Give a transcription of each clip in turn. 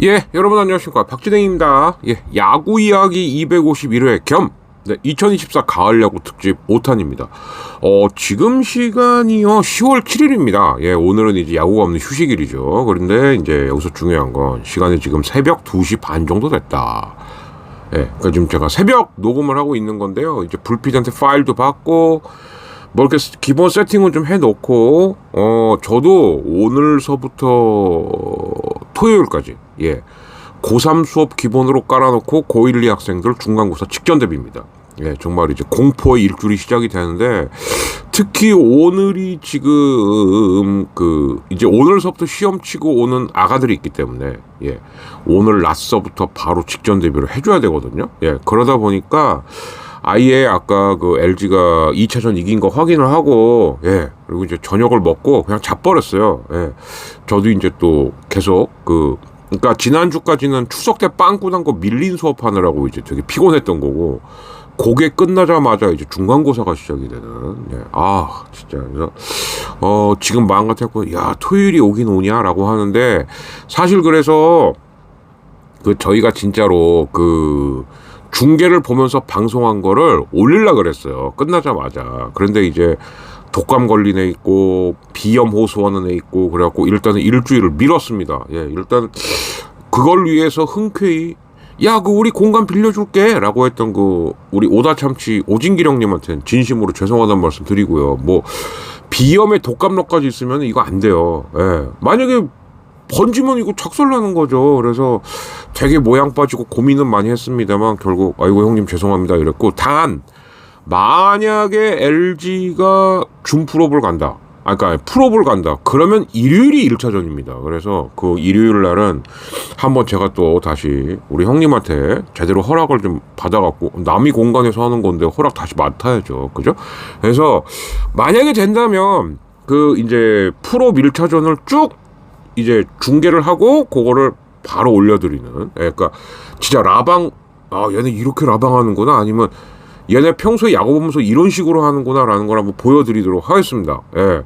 예, 여러분 안녕하십니까, 박진행입니다. 예, 야구 이야기 251회 겸 2024 가을 야구 특집 5탄입니다. 지금 시간이요 10월 7일입니다. 예, 오늘은 이제 야구가 없는 휴식일이죠. 그런데 이제 여기서 중요한 건 시간이 지금 새벽 2시 반 정도 됐다. 예, 그러니까 지금 제가 새벽 녹음을 하고 있는 건데요. 이제 불빛한테 파일도 받고 뭐 이렇게 기본 세팅은 좀 해놓고 저도 오늘서부터 토요일까지 고3 수업 기본으로 깔아놓고 고1, 2 학생들 중간고사 직전 대비입니다. 예, 정말 이제 공포의 일주일이 시작이 되는데, 특히 오늘이 지금 이제 오늘서부터 시험 치고 오는 아가들이 있기 때문에 오늘 낮서부터 바로 직전 대비를 해줘야 되거든요. 예, 그러다 보니까 아예 아까 LG가 2차전 이긴 거 확인을 하고, 그리고 이제 저녁을 먹고 그냥 자버렸어요. 예. 저도 이제 또 계속 그러니까 지난주까지는 추석 때 빵꾸 난 거 밀린 수업하느라고 이제 되게 피곤했던 거고, 그게 끝나자마자 이제 중간고사가 시작이 되는, 진짜. 그래서, 지금 마음 같았고, 야, 토요일이 오긴 오냐라고 하는데, 사실 그래서, 저희가 진짜로 중계를 보면서 방송한 거를 올리려고 그랬어요. 끝나자마자. 그런데 이제 독감 걸린 애 있고 비염 호소하는 애 있고 그래갖고 일단은 일주일을 미뤘습니다. 예, 일단 그걸 위해서 흔쾌히 우리 공간 빌려줄게 라고 했던 우리 오다참치 오진기령님한테는 진심으로 죄송하다는 말씀 드리고요. 뭐 비염에 독감록까지 있으면 이거 안 돼요. 예, 만약에 번지면 이거 착설나는 거죠. 그래서 되게 모양 빠지고 고민은 많이 했습니다만 결국 아이고 형님 죄송합니다 이랬고, 단 만약에 LG가 준 프로볼 간다, 그러니까 프로볼 간다 그러면 일요일이 1차전입니다. 그래서 일요일 날은 한번 제가 또 다시 우리 형님한테 제대로 허락을 좀 받아갖고, 남이 공간에서 하는 건데 허락 다시 맡아야죠. 그죠? 그래서 만약에 된다면 이제 프로 1차전을 쭉 이제 중계를 하고 그거를 바로 올려드리는, 그러니까 진짜 라방, 얘네 이렇게 라방하는구나, 아니면 얘네 평소에 야구 보면서 이런 식으로 하는구나 라는 걸 한번 보여드리도록 하겠습니다. 예,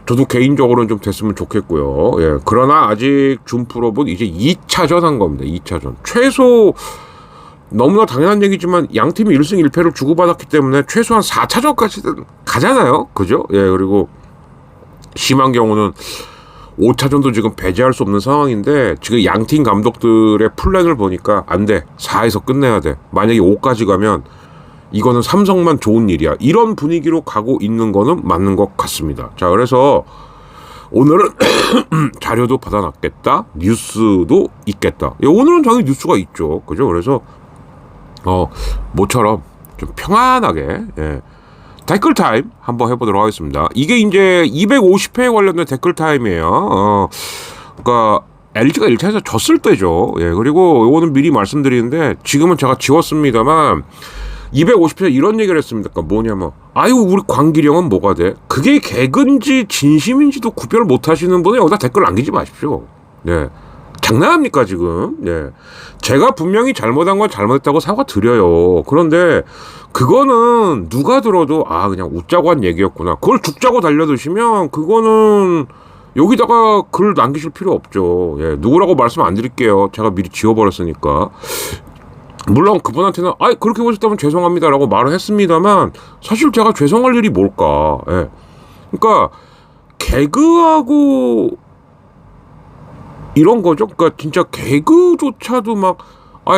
저도 개인적으로는 좀 됐으면 좋겠고요. 예, 그러나 아직 준프로는 이제 2차전 한 겁니다. 2차전 최소, 너무나 당연한 얘기지만 양팀이 1승 1패를 주고받았기 때문에 최소한 4차전까지는 가잖아요. 그죠? 예, 그리고 심한 경우는 5차전도 지금 배제할 수 없는 상황인데, 지금 양팀 감독들의 플랜을 보니까 안 돼, 4에서 끝내야 돼, 만약에 5까지 가면 이거는 삼성만 좋은 일이야, 이런 분위기로 가고 있는 거는 맞는 것 같습니다. 자, 그래서 오늘은 자료도 받아놨겠다, 뉴스도 있겠다. 오늘은 당연히 뉴스가 있죠. 그죠? 그래서 모처럼 좀 평안하게 댓글 타임 한번 해보도록 하겠습니다. 이게 이제 250회에 관련된 댓글 타임이에요. 그러니까 LG가 1차에서 졌을 때죠. 예, 그리고 이거는 미리 말씀드리는데 지금은 제가 지웠습니다만 250회 이런 얘기를 했습니다. 그러니까 뭐냐면, 우리 광기령은 뭐가 돼? 그게 개근지 진심인지도 구별을 못 하시는 분은 여기다 댓글 남기지 마십시오. 예. 장난합니까 지금? 예. 제가 분명히 잘못한 건 잘못했다고 사과드려요. 그런데 그거는 누가 들어도 그냥 웃자고 한 얘기였구나, 그걸 죽자고 달려드시면 그거는 여기다가 글 남기실 필요 없죠. 예. 누구라고 말씀 안 드릴게요. 제가 미리 지워버렸으니까. 물론 그분한테는 그렇게 보셨다면 죄송합니다라고 말을 했습니다만, 사실 제가 죄송할 일이 뭘까. 예. 그러니까 개그하고 이런 거죠. 그러니까 진짜 개그조차도 막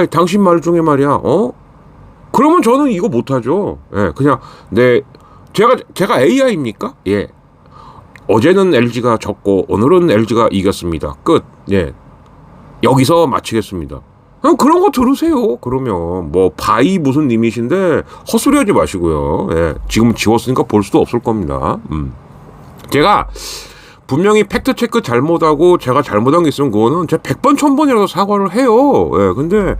당신 말 중에 말이야, 그러면 저는 이거 못하죠. 예, 그냥 제가 AI입니까? 예, 어제는 LG가 졌고 오늘은 LG가 이겼습니다. 끝. 예, 여기서 마치겠습니다. 그냥 그런 거 들으세요. 그러면 뭐 바이 무슨 님이신데 헛소리하지 마시고요. 예, 지금 지웠으니까 볼 수도 없을 겁니다. 제가 분명히 팩트 체크 잘못하고 제가 잘못한 게 있으면 그거는 제가 100번 1000번이라도 사과를 해요. 예, 근데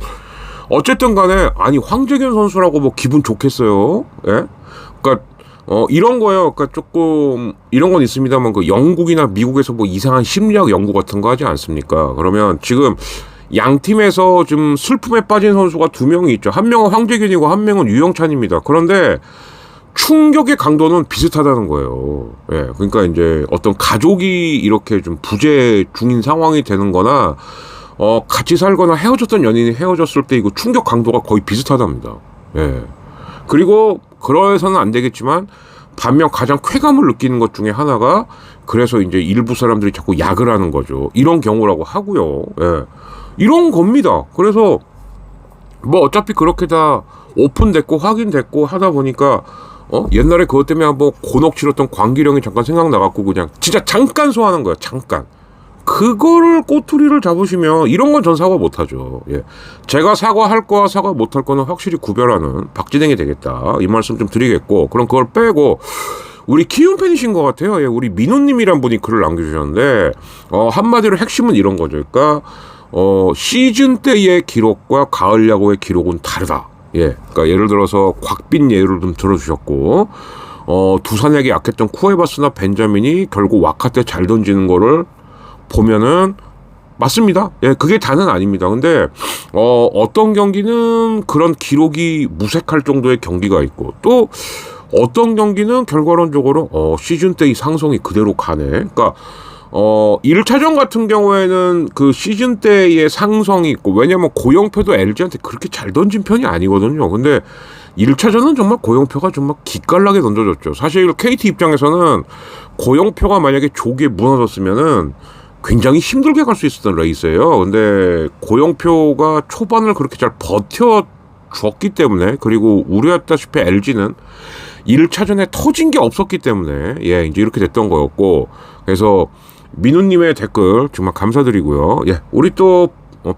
어쨌든 간에 아니 황재균 선수라고 뭐 기분 좋겠어요. 예? 그러니까 이런 거요. 그러니까 조금 이런 건 있습니다만 그 영국이나 미국에서 뭐 이상한 심리학 연구 같은 거 하지 않습니까? 그러면 지금 양 팀에서 좀 슬픔에 빠진 선수가 두 명이 있죠. 한 명은 황재균이고 한 명은 유영찬입니다. 그런데 충격의 강도는 비슷하다는 거예요. 예. 그러니까 이제 어떤 가족이 이렇게 좀 부재 중인 상황이 되는 거나 같이 살거나 헤어졌던 연인이 헤어졌을 때 이거 충격 강도가 거의 비슷하답니다. 예. 그리고 그러해서는 안 되겠지만 반면 가장 쾌감을 느끼는 것 중에 하나가 그래서 이제 일부 사람들이 자꾸 약을 하는 거죠. 이런 경우라고 하고요. 예. 이런 겁니다. 그래서 뭐 어차피 그렇게 다 오픈됐고 확인됐고 하다 보니까 옛날에 그것 때문에 한번 곤혹 치렀던 광기령이 잠깐 생각나갖고 그냥 진짜 잠깐 소화하는 거야. 잠깐. 그거를 꼬투리를 잡으시면 이런 건 전 사과 못하죠. 예. 제가 사과할 거와 사과 못할 거는 확실히 구별하는 박진행이 되겠다. 이 말씀 좀 드리겠고 그럼 그걸 빼고 우리 키움 팬이신 것 같아요. 예. 우리 민호님이란 분이 글을 남겨주셨는데 한마디로 핵심은 이런 거죠. 그러니까 시즌 때의 기록과 가을 야구의 기록은 다르다. 예. 그러니까 예를 들어서 곽빈 예를 좀 들어주셨고 두산에게 약했던 쿠에바스나 벤자민이 결국 와카 때 잘 던지는 거를 보면은 맞습니다. 예, 그게 다는 아닙니다. 근데 어떤 경기는 그런 기록이 무색할 정도의 경기가 있고 또 어떤 경기는 결과론적으로 시즌 때의 상승이 그대로 가네. 그러니까 1차전 같은 경우에는 그 시즌 때의 상승이 있고 왜냐면 고영표도 LG한테 그렇게 잘 던진 편이 아니거든요. 근데 1차전은 정말 고영표가 정말 기깔나게 던져줬죠. 사실 KT 입장에서는 고영표가 만약에 조기에 무너졌으면은 굉장히 힘들게 갈 수 있었던 레이스예요. 근데 고영표가 초반을 그렇게 잘 버텨줬기 때문에 그리고 우려했다시피 LG는 1차전에 터진 게 없었기 때문에 예 이제 이렇게 됐던 거였고 그래서 민우님의 댓글 정말 감사드리고요. 예 우리 또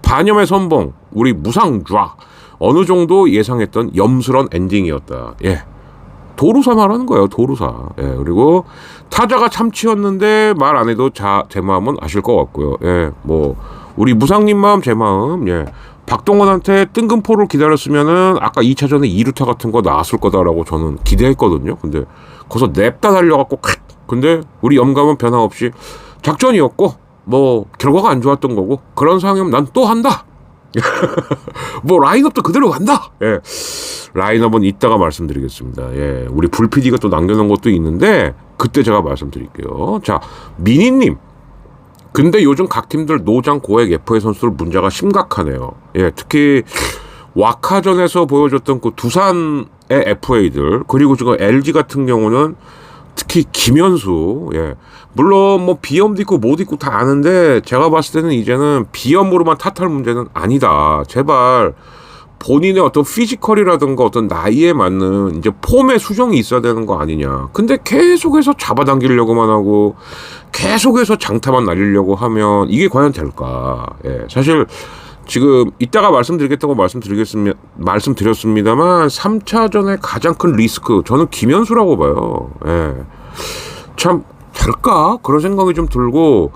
반염의 선봉 우리 무상좌 어느 정도 예상했던 염스런 엔딩이었다. 예. 도루사 말하는 거예요. 도루사. 예, 그리고 타자가 참치였는데 말 안 해도 제 마음은 아실 것 같고요. 예, 뭐 우리 무상님 마음 제 마음. 예, 박동원한테 뜬금포를 기다렸으면은 아까 2차전에 2루타 같은 거 나왔을 거다라고 저는 기대했거든요. 근데 거기서 냅다 달려갖고 근데 우리 염감은 변함없이 작전이었고 뭐 결과가 안 좋았던 거고 그런 상황이면 난 또 한다. 뭐 라인업도 그대로 간다. 예. 라인업은 이따가 말씀드리겠습니다. 예. 우리 불PD가 또 남겨놓은 것도 있는데 그때 제가 말씀드릴게요. 자, 미니님. 근데 요즘 각 팀들 노장 고액 FA 선수들 문제가 심각하네요. 예. 특히 와카전에서 보여줬던 그 두산의 FA들 그리고 지금 LG 같은 경우는 특히 김현수, 예. 물론 뭐 비염도 있고 못 있고 다 아는데 제가 봤을 때는 이제는 비염으로만 탓할 문제는 아니다. 제발 본인의 어떤 피지컬이라든가 어떤 나이에 맞는 이제 폼의 수정이 있어야 되는 거 아니냐. 근데 계속해서 잡아당기려고만 하고 계속해서 장타만 날리려고 하면 이게 과연 될까. 예. 사실 지금 이따가 말씀드렸습니다만 3차전의 가장 큰 리스크 저는 김현수라고 봐요. 예. 참 될까? 그런 생각이 좀 들고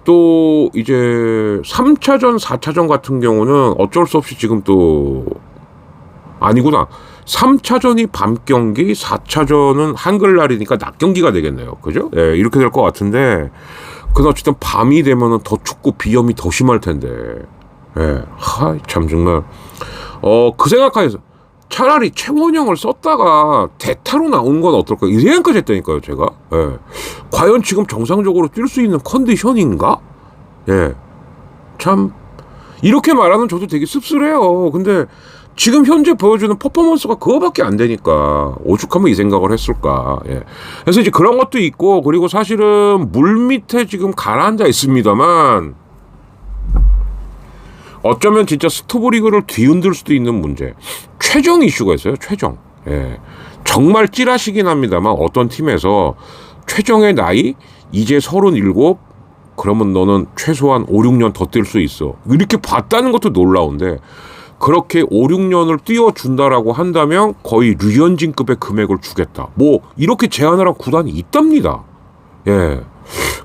또 이제 3차전, 4차전 같은 경우는 어쩔 수 없이 지금 또 아니구나. 3차전이 밤 경기, 4차전은 한글날이니까 낮 경기가 되겠네요. 그죠? 예, 이렇게 될 것 같은데 근데 어쨌든 밤이 되면은 더 춥고 비염이 더 심할 텐데. 예, 참 정말 그 생각하면서 차라리 최원영을 썼다가 대타로 나온 건 어떨까 이 생각까지 했다니까요 제가. 예, 과연 지금 정상적으로 뛸 수 있는 컨디션인가? 예, 참 이렇게 말하는 저도 되게 씁쓸해요. 근데 지금 현재 보여주는 퍼포먼스가 그거밖에 안 되니까 오죽하면 이 생각을 했을까. 예. 그래서 이제 그런 것도 있고 그리고 사실은 물 밑에 지금 가라앉아 있습니다만 어쩌면 진짜 스토브리그를 뒤흔들 수도 있는 문제. 최정 이슈가 있어요. 최정. 예. 정말 찌라시긴 합니다만 어떤 팀에서 최정의 나이 이제 37 그러면 너는 최소한 5, 6년 더 뛸 수 있어. 이렇게 봤다는 것도 놀라운데 그렇게 5, 6년을 띄워준다라고 한다면 거의 류현진급의 금액을 주겠다. 뭐 이렇게 제안을 한 구단이 있답니다. 예.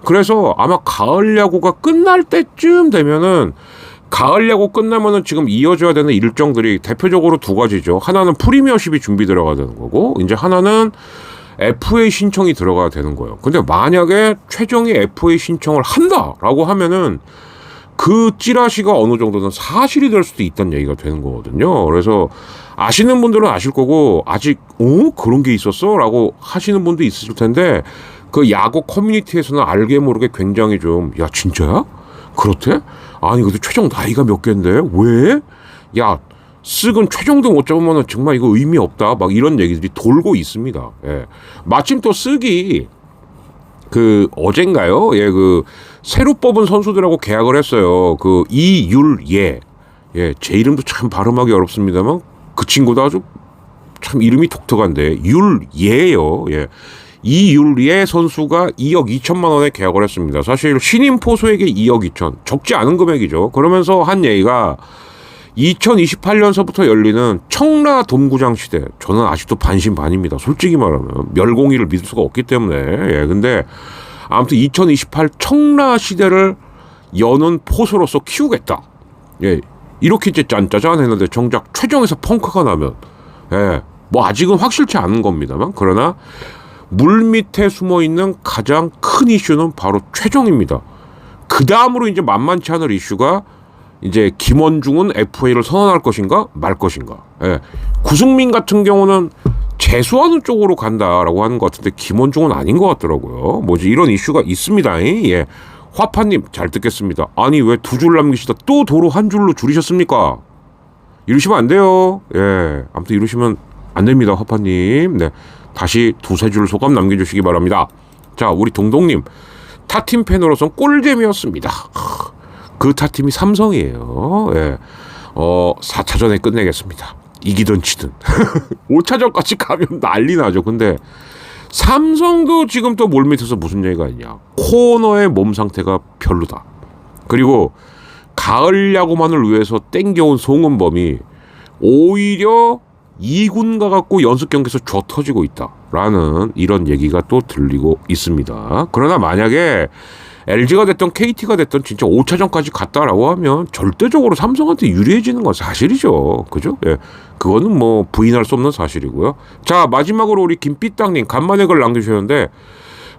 그래서 아마 가을 야구가 끝날 때쯤 되면은 가을 야구 끝나면은 지금 이어져야 되는 일정들이 대표적으로 두 가지죠. 하나는 프리미어십이 준비 들어가야 되는 거고 이제 하나는 FA 신청이 들어가야 되는 거예요. 근데 만약에 최정이 FA 신청을 한다라고 하면은 그 찌라시가 어느 정도는 사실이 될 수도 있다는 얘기가 되는 거거든요. 그래서 아시는 분들은 아실 거고 아직 그런 게 있었어? 라고 하시는 분도 있으실 텐데 그 야구 커뮤니티에서는 알게 모르게 굉장히 좀 야 진짜야? 그렇대? 아니 근데 최정 나이가 몇 갠데? 왜? 야 쓱은 최정도 못 잡으면 정말 이거 의미 없다. 막 이런 얘기들이 돌고 있습니다. 예. 마침 또 쓱이 그 어젠가요? 예, 그 새로 뽑은 선수들하고 계약을 했어요. 그 이율예. 예, 제 이름도 참 발음하기 어렵습니다만 그 친구도 아주 참 이름이 독특한데 율예요. 예. 이율예 선수가 2억 2천만 원에 계약을 했습니다. 사실 신인 포수에게 2억 2천 적지 않은 금액이죠. 그러면서 한 얘기가 2028년서부터 열리는 청라 돔구장 시대. 저는 아직도 반신반입니다. 솔직히 말하면 멸공이를 믿을 수가 없기 때문에. 예, 근데 아무튼 2028 청라 시대를 여는 포수로서 키우겠다. 예, 이렇게 이제 짠짜잔 했는데 정작 최정에서 펑크가 나면 예, 뭐 아직은 확실치 않은 겁니다만 그러나 물 밑에 숨어 있는 가장 큰 이슈는 바로 최정입니다. 그 다음으로 이제 만만치 않을 이슈가 이제 김원중은 FA를 선언할 것인가 말 것인가. 예. 구승민 같은 경우는 재수하는 쪽으로 간다라고 하는 것 같은데 김원중은 아닌 것 같더라고요. 뭐지 이런 이슈가 있습니다. 예. 화파님 잘 듣겠습니다. 아니 왜 두 줄 남기시다 또 도로 한 줄로 줄이셨습니까? 이러시면 안 돼요. 예. 아무튼 이러시면 안 됩니다. 화파님. 네. 다시 두세 줄 소감 남겨주시기 바랍니다. 자 우리 동동님 타팀 팬으로선 꿀잼이었습니다. 그 타팀이 삼성이에요. 예. 4차전에 끝내겠습니다. 이기든 지든. 5차전까지 가면 난리 나죠. 근데 삼성도 지금 또 몰밑에서 무슨 얘기가 있냐. 코너의 몸 상태가 별로다. 그리고 가을 야구만을 위해서 땡겨온 송은범이 오히려 2군 가갖고 연습 경기에서 줘 터지고 있다라는 이런 얘기가 또 들리고 있습니다. 그러나 만약에 LG가 됐던 KT가 됐던 진짜 5차전까지 갔다라고 하면 절대적으로 삼성한테 유리해지는 건 사실이죠. 그죠? 예. 그거는 뭐 부인할 수 없는 사실이고요. 자, 마지막으로 우리 김삐땅님 간만에 글 남겨주셨는데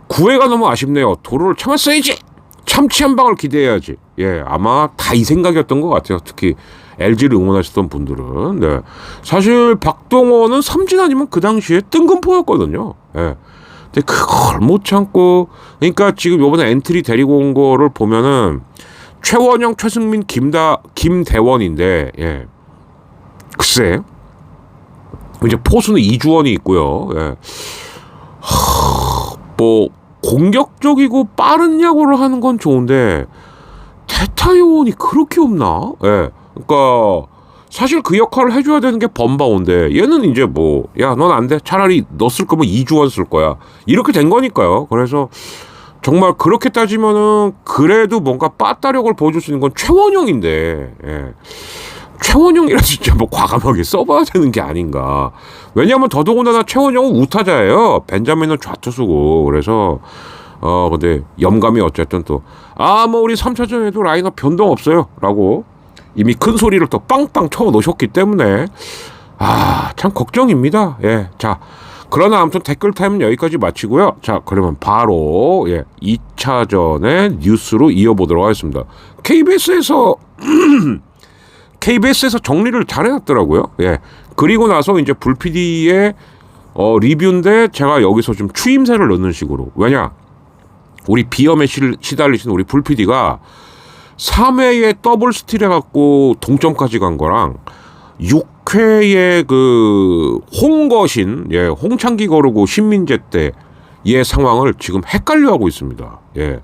9회가 너무 아쉽네요. 도로를 참았어야지. 참치 한 방울 기대해야지. 예, 아마 다 이 생각이었던 것 같아요. 특히 LG를 응원하셨던 분들은. 네. 사실 박동원은 삼진 아니면 그 당시에 뜬금포였거든요. 예. 근데 그걸 못 참고 그러니까 지금 요번에 엔트리 데리고 온 거를 보면은 최원영, 최승민, 김대원인데 예. 글쎄 이제 포수는 이주원이 있고요. 예. 뭐 공격적이고 빠른 야구를 하는 건 좋은데 대타 요원이 그렇게 없나? 예. 그러니까 사실 그 역할을 해줘야 되는 게 범바오인데 얘는 이제 뭐 야 넌 안 돼. 차라리 너 쓸 거면 이주원 쓸 거야. 이렇게 된 거니까요. 그래서 정말 그렇게 따지면은 그래도 뭔가 빠따력을 보여줄 수 있는 건 최원영인데 예. 최원영이라 진짜 뭐 과감하게 써봐야 되는 게 아닌가. 왜냐하면 더더군다나 최원영은 우타자예요. 벤자민은 좌투수고 그래서 근데 염감이 어쨌든 또 뭐 우리 3차전에도 라인업 변동 없어요 라고 이미 큰 소리를 또 빵빵 쳐 놓으셨기 때문에 참 걱정입니다. 예. 자, 그러나 아무튼 댓글 타임은 여기까지 마치고요. 자, 그러면 바로 2차전의 뉴스로 이어보도록 하겠습니다. KBS에서 정리를 잘 해놨더라고요. 예. 그리고 나서 이제 불PD의 리뷰인데 제가 여기서 좀 추임새를 넣는 식으로. 왜냐? 우리 비염에 시달리신 우리 불PD가 3회에 더블 스틸 해갖고 동점까지 간 거랑 6회에 그 홍거신, 홍창기 거르고 신민재 때의 상황을 지금 헷갈려하고 있습니다. 예.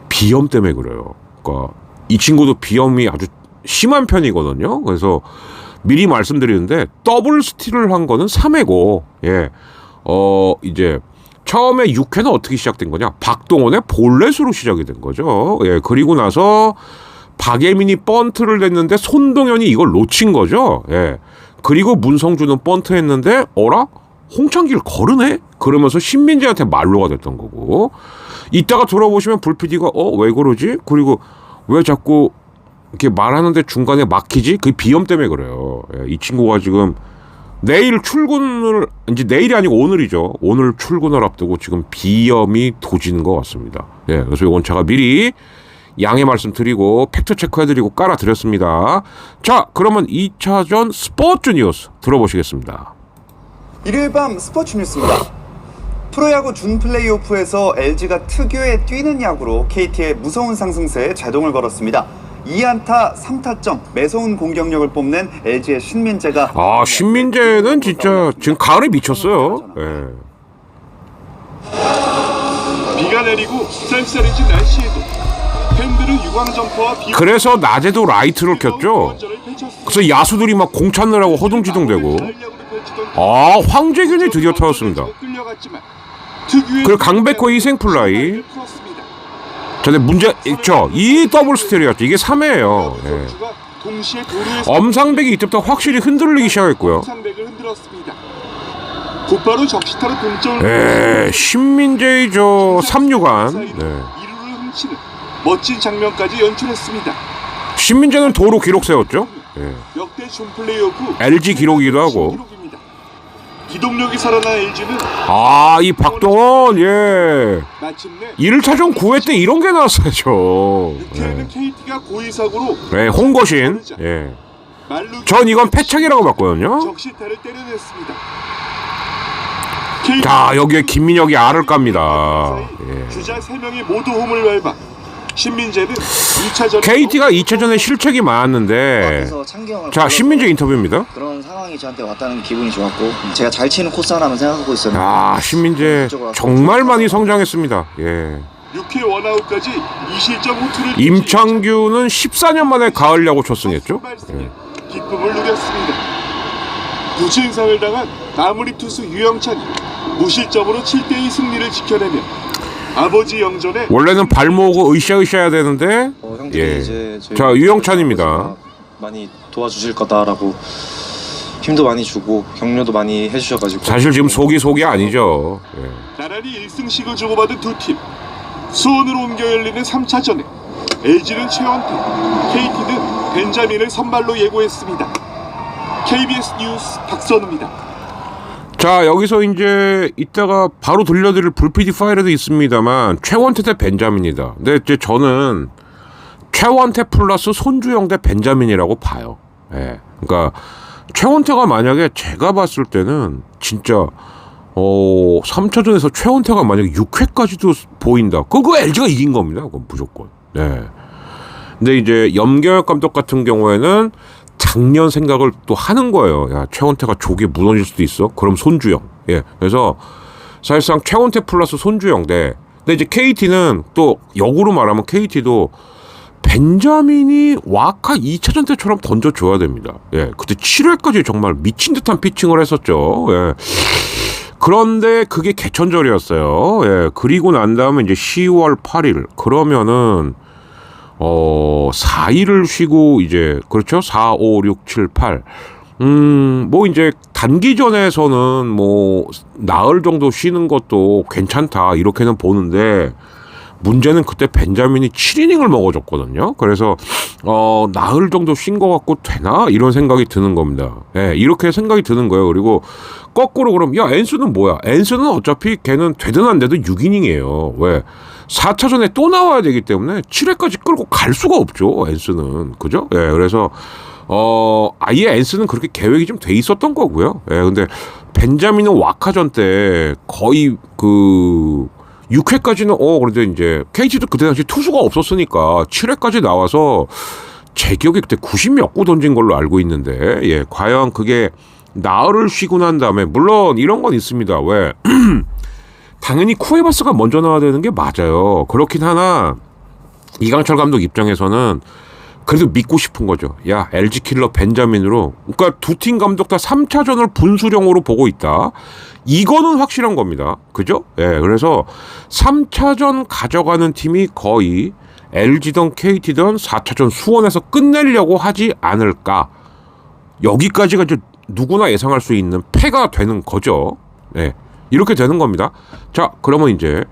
비염 때문에 그래요. 그러니까 이 친구도 비염이 아주 심한 편이거든요. 그래서 미리 말씀드리는데 더블 스틸을 한 거는 3회고, 이제 처음에 6회는 어떻게 시작된 거냐? 박동원의 볼넷으로 시작이 된 거죠. 예, 그리고 나서 박예민이 번트를 냈는데 손동현이 이걸 놓친 거죠. 예. 그리고 문성주는 번트 했는데 어라? 홍창기를 거르네? 그러면서 신민재한테 말로가 됐던 거고, 이따가 돌아보시면 불PD가 왜 그러지? 그리고 왜 자꾸 이렇게 말하는데 중간에 막히지? 그게 비염 때문에 그래요. 예, 이 친구가 지금 내일 출근을, 이제 내일이 아니고 오늘이죠. 오늘 출근을 앞두고 지금 비염이 도지는 것 같습니다. 예, 그래서 이건 제가 미리 양해 말씀드리고 팩트 체크해드리고 깔아드렸습니다. 자, 그러면 2차전 스포츠 뉴스 들어보시겠습니다. 일요일 밤 스포츠 뉴스입니다. 프로야구 준 플레이오프에서 LG가 특유의 뛰는 야구로 KT의 무서운 상승세에 제동을 걸었습니다. 2안타 3타점 매서운 공격력을 뽐낸 LG의 신민재가, 신민재는 진짜 지금 가을에 미쳤어요. 예. 비가 내리고 쌀쌀해진 날씨에도 팬들은 유광 점퍼와 그래서 낮에도 라이트를 켰죠. 그래서 야수들이 막 공 찾느라고 허둥지둥대고. 황재균이 드디어 터졌습니다. 그리고 강백호의 희생플라이. 근데 문제 있죠. 이 더블 스틸이었죠. 이게 3회예요. 예. 엄상백이 이때부터 확실히 흔들리기 시작했고요. 곧바로 적시타로 동점을 신민재의 3루간. 네. 멋진 장면까지 연출했습니다. 신민재는 도루 기록 세웠죠. 예. 역대 준 플레이오프 LG 기록이기도 하고. 기동력이 살아난 LG는 이 박동원, 예. 마침내 1차전 9회 때 이런 게 나왔어야죠. 예. KT가 고의사고로 홍거신. 예. 전 이건 패착이라고 봤거든요. 적시타를 때려냈습니다. 자, 여기에 김민혁이 알을 깝니다. 예. 주자 3명이 모두 홈을 밟아 신민재는 2차전 KT가 2차전에 실책이 많았는데, 자, 신민재 인터뷰입니다. 그런 상황이 저한테 왔다는 기분이 좋았고, 제가 잘 치는 코스 하나만 생각하고 있었는데, 신민재 정말 많이 성장했습니다. 예. 6회 원아웃까지 2실점 호투를 임창규는 14년 만에 가을 야구 초승했죠. 예. 기쁨을 누렸습니다. 부진상을 당한 마무리 투수 유영찬이 무실점으로 7대2 승리를 지켜내며 아버지 영전에 원래는 발목을 으쌰으쌰 해야 되는데, 예. 자, 유영찬입니다. 많이 도와주실 거다라고 힘도 많이 주고 격려도 많이 해주셔가지고, 사실 지금 속이 아니죠. 예. 나란히 1승씩을 주고받은 두 팀. 수원으로 옮겨 열리는 3차전에 LG는 최원태, KT는 벤자민을 선발로 예고했습니다. KBS 뉴스 박선우입니다. 자, 여기서 이제 이따가 바로 들려드릴 불PD 파일에도 있습니다만 최원태 대 벤자민이다. 근데 이제 저는 최원태 플러스 손주영 대 벤자민이라고 봐요. 예. 그러니까 최원태가 만약에 제가 봤을 때는 진짜 3차전에서 최원태가 만약에 6회까지도 보인다. 그거 LG가 이긴 겁니다. 그건 무조건. 네. 근데 이제 염경엽 감독 같은 경우에는 작년 생각을 또 하는 거예요. 야, 최원태가 조기에 무너질 수도 있어. 그럼 손주영. 예. 그래서 사실상 최원태 플러스 손주영 대. 근데 이제 KT는 또 역으로 말하면 KT도 벤자민이 와카 2차전 때처럼 던져줘야 됩니다. 예. 그때 7회까지 정말 미친 듯한 피칭을 했었죠. 예. 그런데 그게 개천절이었어요. 예. 그리고 난 다음에 이제 10월 8일. 그러면은 4일을 쉬고 이제 그렇죠? 4, 5, 6, 7, 8. 뭐 이제 단기전에서는 뭐 나흘 정도 쉬는 것도 괜찮다 이렇게는 보는데 문제는 그때 벤자민이 7이닝을 먹어줬거든요. 그래서 나흘 정도 쉰 것 같고 되나 이런 생각이 드는 겁니다. 예, 이렇게 생각이 드는 거예요. 그리고 거꾸로 그럼 야 엔스는 뭐야? 엔스는 어차피 걔는 되든 안 되든 6이닝이에요. 왜? 4차전에 또 나와야 되기 때문에 7회까지 끌고 갈 수가 없죠. 엔스는 그죠? 예, 그래서 아예 엔스는 그렇게 계획이 좀 돼 있었던 거고요. 예, 근데 벤자민은 와카전 때 거의 6회까지는 그런데 이제 KT도 그때 당시 투수가 없었으니까 7회까지 나와서 제 기억에 그때 90몇 구 던진 걸로 알고 있는데, 예, 과연 그게 나흘을 쉬고 난 다음에 물론 이런 건 있습니다. 왜? 당연히 쿠에바스가 먼저 나와야 되는 게 맞아요. 그렇긴 하나 이강철 감독 입장에서는 그래도 믿고 싶은 거죠. 야, LG 킬러 벤자민으로. 그러니까 두 팀 감독 다 3차전을 분수령으로 보고 있다. 이거는 확실한 겁니다. 그죠? 예, 그래서 3차전 가져가는 팀이 거의 LG든 KT든 4차전 수원에서 끝내려고 하지 않을까. 여기까지가 이제 누구나 예상할 수 있는 패가 되는 거죠. 예, 이렇게 되는 겁니다. 자, 그러면 이제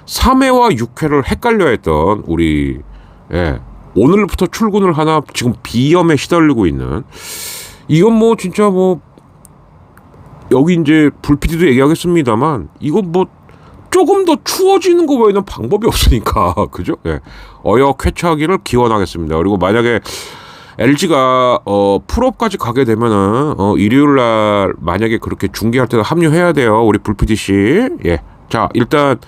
3회와 6회를 헷갈려 했던 우리, 예, 오늘부터 출근을 하나 지금 비염에 시달리고 있는, 이건 뭐 진짜 뭐 여기 이제 불PD도 얘기하겠습니다만 이건 뭐 조금 더 추워지는 거 외에는 방법이 없으니까 그죠? 예. 어역 쾌차하기를 기원하겠습니다. 그리고 만약에 LG가 풀업까지 가게 되면은 일요일 날 만약에 그렇게 중계할 때도 합류해야 돼요. 우리 불PD 씨. 예. 자, 일단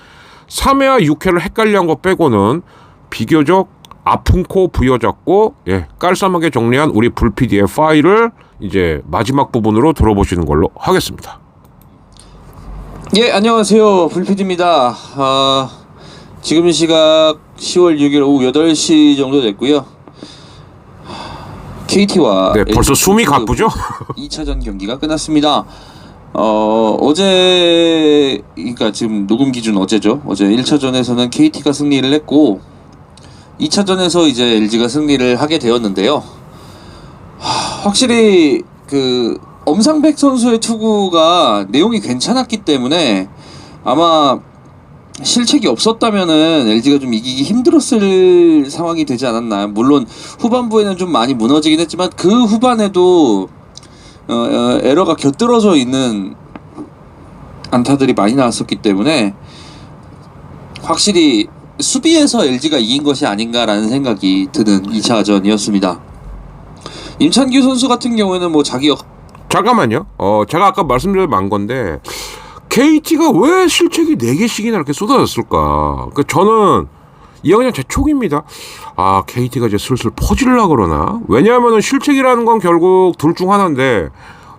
3회와 6회를 헷갈려한 거 빼고는 비교적 아픈 코 부여잡고, 예, 깔쌈하게 정리한 우리 불PD의 파일을 이제 마지막 부분으로 들어보시는 걸로 하겠습니다. 예, 안녕하세요. 불PD입니다. 지금 시각 10월 6일 오후 8시 정도 됐고요. KT와 네, 벌써 숨이 가쁘죠? 2차전 경기가 끝났습니다. 어제, 그러니까 지금 녹음 기준 어제죠. 어제 1차전에서는 KT가 승리를 했고 2차전에서 이제 LG가 승리를 하게 되었는데요. 확실히 그 엄상백 선수의 투구가 내용이 괜찮았기 때문에 아마 실책이 없었다면은 LG가 좀 이기기 힘들었을 상황이 되지 않았나. 물론 후반부에는 좀 많이 무너지긴 했지만 그 후반에도 에러가 곁들어져 있는 안타들이 많이 나왔었기 때문에 확실히 수비에서 LG가 이긴 것이 아닌가라는 생각이 드는 2차전이었습니다. 임찬규 선수 같은 경우에는 뭐 자기 잠깐만요. 제가 아까 말씀드린 만 건데 KT가 왜 실책이 4개씩이나 이렇게 쏟아졌을까? 그러니까 저는 이거 그냥 제 촉입니다. 아, KT가 이제 슬슬 퍼질라 그러나? 왜냐하면은 실책이라는 건 결국 둘 중 하나인데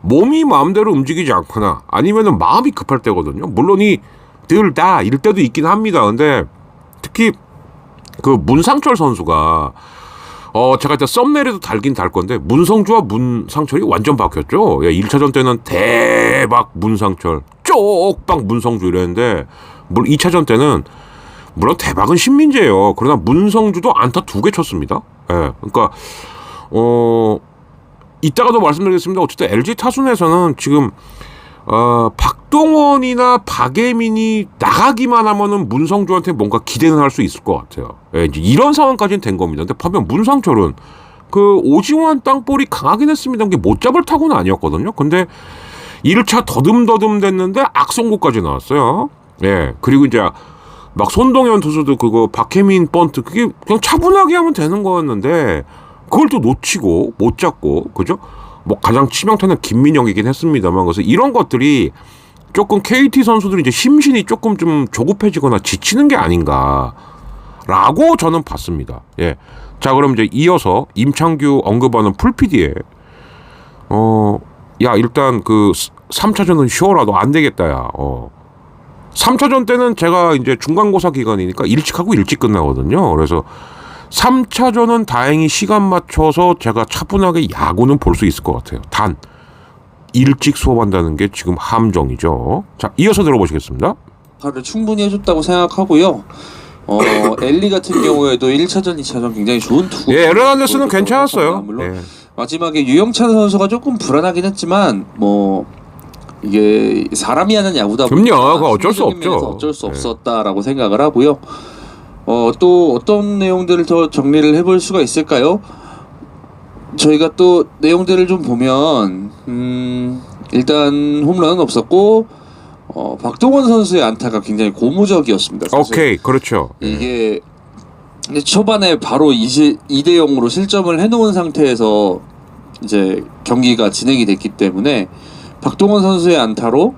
몸이 마음대로 움직이지 않거나 아니면은 마음이 급할 때거든요. 물론 이 들 다 이럴 때도 있긴 합니다. 근데 특히 그 문상철 선수가 제가 일단 썸네일에도 달긴 달 건데 문성주와 문상철이 완전 바뀌었죠. 예, 1차전 때는 대박 문상철, 쪽박 문성주 이랬는데 물론 2차전 때는 물론 대박은 신민재예요. 그러나 문성주도 안타 2개 쳤습니다. 예, 그러니까 이따가도 말씀드리겠습니다. 어쨌든 LG 타순에서는 지금 박동원이나 박예민이 나가기만 하면은 문성주한테 뭔가 기대는 할 수 있을 것 같아요. 예, 이제 이런 상황까지는 된 겁니다. 근데 반면 문상철은 그 오지환 땅볼이 강하긴 했습니다. 이게 못 잡을 타고는 아니었거든요. 근데 1차 더듬더듬 됐는데 악송구까지 나왔어요. 예, 그리고 이제 막 손동현 투수도 그거 박혜민 번트 그게 그냥 차분하게 하면 되는 거였는데 그걸 또 놓치고 못 잡고 그죠? 뭐 가장 치명타는 김민영이긴 했습니다만 그래서 이런 것들이 조금 KT 선수들이 이제 심신이 조금 좀 조급해지거나 지치는 게 아닌가라고 저는 봤습니다. 예. 자, 그럼 이제 이어서 임창규 언급하는 풀PD에 야, 일단 그 3차전은 쉬어라. 너 안 되겠다, 야. 3차전 때는 제가 이제 중간고사 기간이니까 일찍 하고 일찍 끝나거든요. 그래서 3차전은 다행히 시간 맞춰서 제가 차분하게 야구는 볼 수 있을 것 같아요. 단 일찍 수업한다는 게 지금 함정이죠. 자, 이어서 들어보시겠습니다. 역할을 충분히 해줬다고 생각하고요. 엘리 같은 경우에도 1차전, 2차전 굉장히 좋은 투구. 예, 에르난데스는 괜찮았어요. 물론 예. 마지막에 유영찬 선수가 조금 불안하긴 했지만 뭐 이게 사람이 하는 야구다 보니까 그럼요. 그거 어쩔 수 심리적인 면에서 없죠. 어쩔 수 예. 없었다라고 생각을 하고요. 또 어떤 내용들을 더 정리를 해볼 수가 있을까요? 저희가 또 내용들을 좀 보면 일단 홈런은 없었고 박동원 선수의 안타가 굉장히 고무적이었습니다. 사실. 오케이, 그렇죠. 이게 근데 초반에 바로 2대 0으로 실점을 해놓은 상태에서 이제 경기가 진행이 됐기 때문에 박동원 선수의 안타로